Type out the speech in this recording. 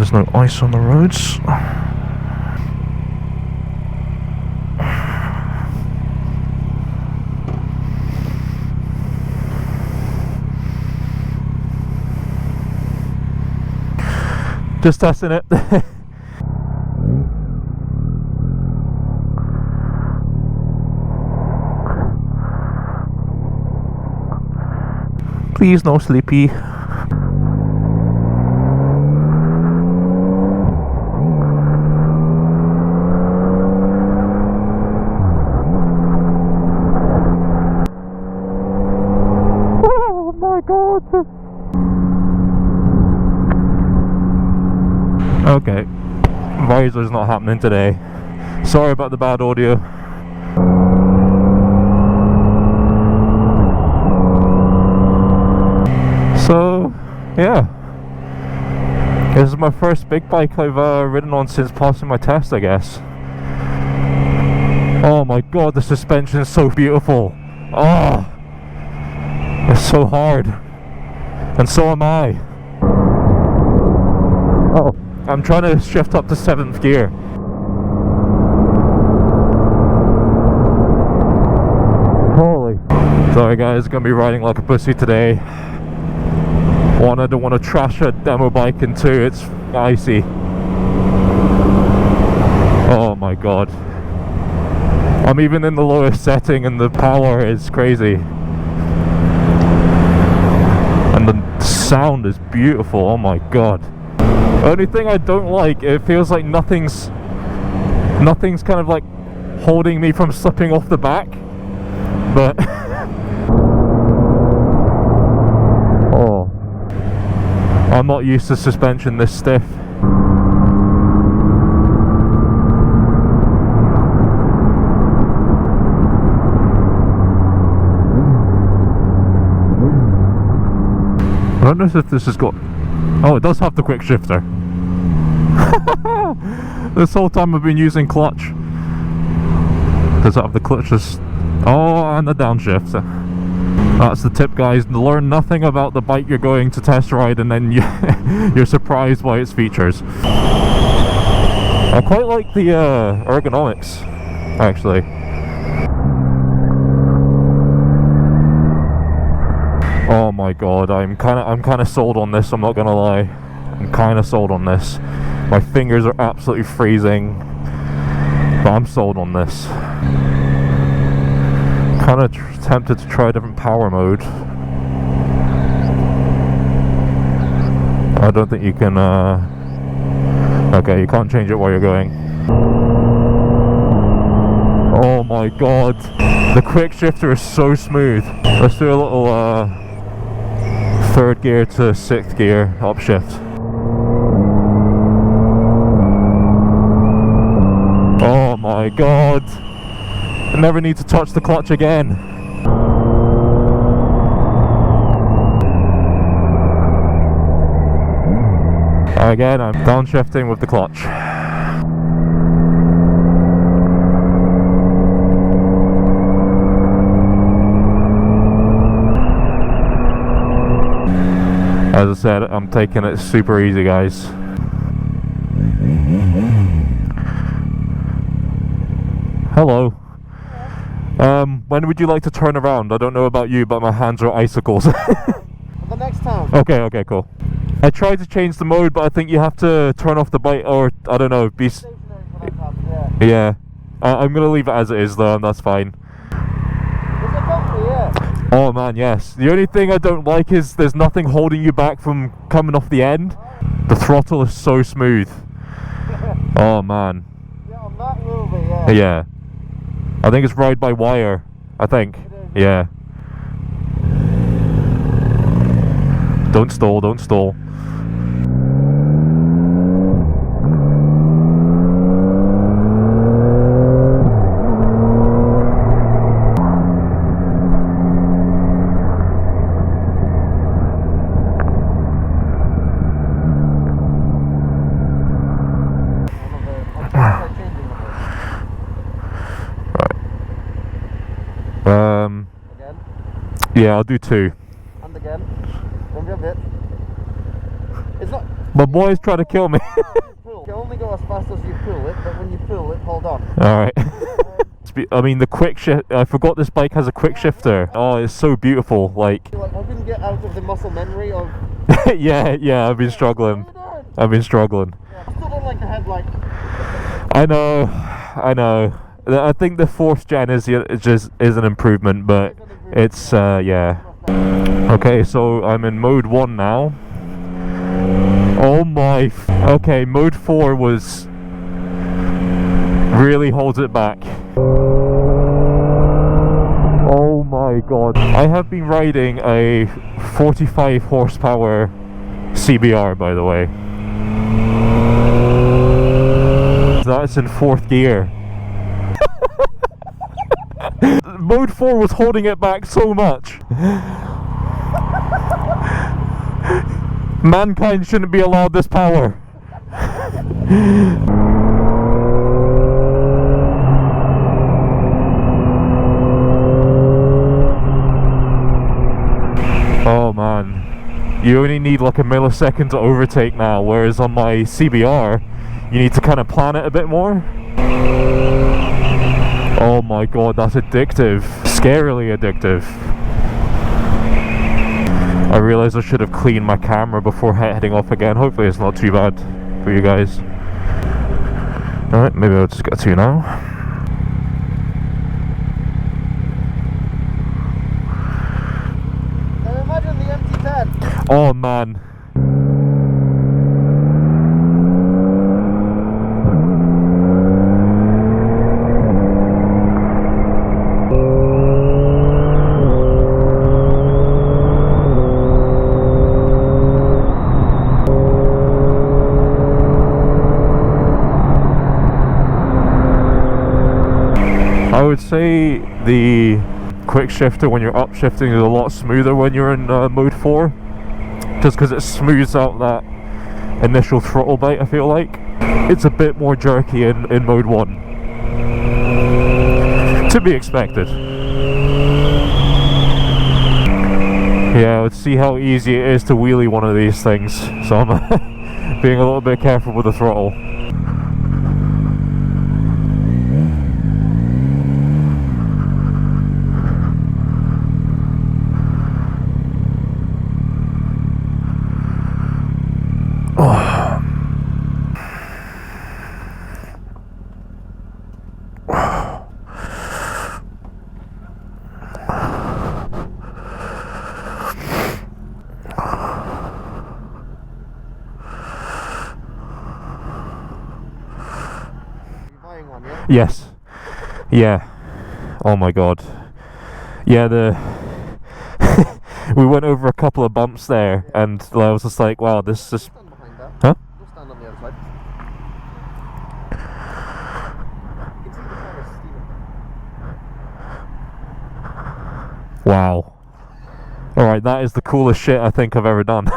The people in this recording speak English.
there's no ice on the roads. Just testing it. Please no sleepy. Oh my god. Okay, visor's not happening today. Sorry about the bad audio. So, yeah. This is my first big bike I've ridden on since passing my test, I guess. Oh my god, the suspension is so beautiful. Oh, it's so hard. And so am I. Oh, I'm trying to shift up to 7th gear. Holy. Sorry guys, gonna be riding like a pussy today. One, I don't want to trash a demo bike, and two, it's icy. Oh my god. I'm even in the lowest setting and the power is crazy. And the sound is beautiful, oh my god. Only thing I don't like, it feels like nothing's kind of like holding me from slipping off the back. But oh, I'm not used to suspension this stiff. I don't know if this has got... Oh, it does have the quick shifter. This whole time I've been using clutch. Does it have the clutch? Oh, and the downshift. That's the tip, guys. Learn nothing about the bike you're going to test ride and then you're surprised by its features. I quite like the ergonomics, actually. Oh my god, I'm kind of sold on this, I'm not gonna lie. I'm kind of sold on this. My fingers are absolutely freezing, but I'm sold on this. Kind of tempted to try a different power mode. I don't think you can, okay, you can't change it while you're going. Oh my god, the quick shifter is so smooth. Let's do a little, 3rd gear to 6th gear upshift. Oh my god, I never need to touch the clutch again. Again, I'm downshifting with the clutch. As I said, I'm taking it super easy, guys. Hello. When would you like to turn around? I don't know about you, but my hands are icicles. The next time. Okay, cool. I tried to change the mode, but I think you have to turn off the bike, or I don't know, be... Yeah. I'm gonna leave it as it is though, and that's fine. Oh man, yes. The only thing I don't like is there's nothing holding you back from coming off the end. The throttle is so smooth. Oh man. Yeah, on that will be, yeah. Yeah. I think it's ride by wire. I think. Yeah. Don't stall, don't stall. Again? Yeah, I'll do 2. And again. Don't be a bit. It's not... My boy's trying to kill me. You only go as fast as you pull it, but when you pull it, hold on. Alright. I mean, the quick shift. I forgot this bike has a quick shifter. Oh, it's so beautiful. Like, I couldn't get out of the muscle memory of. yeah, I've been struggling. I've been struggling. Yeah, I still don't like the headlight. I know. I think the 4th gen is an improvement, but it's yeah. Okay, so I'm in mode 1 now. Oh my. Okay, mode 4 was really holds it back. Oh my god. I have been riding a 45 horsepower CBR, by the way. That's in 4th gear. Mode 4 was holding it back so much. Mankind shouldn't be allowed this power. Oh man, you only need like a millisecond to overtake now, whereas on my CBR you need to kind of plan it a bit more. Oh my god, that's addictive. Scarily addictive. I realised I should have cleaned my camera before heading off again. Hopefully it's not too bad for you guys. Alright, maybe I'll just get to now. Imagine the MT-10. Oh man. I would say the quick shifter when you're upshifting is a lot smoother when you're in mode 4, just because it smooths out that initial throttle bite. I feel like it's a bit more jerky in mode 1, to be expected. Yeah, let's see how easy it is to wheelie one of these things, so I'm being a little bit careful with the throttle. Yes. Yeah. Oh my god. Yeah, we went over a couple of bumps there, and I was just like, wow, this is... Stand behind that. Huh? Just stand on the other side. You can see the tires steaming. Wow. Alright, that is the coolest shit I think I've ever done.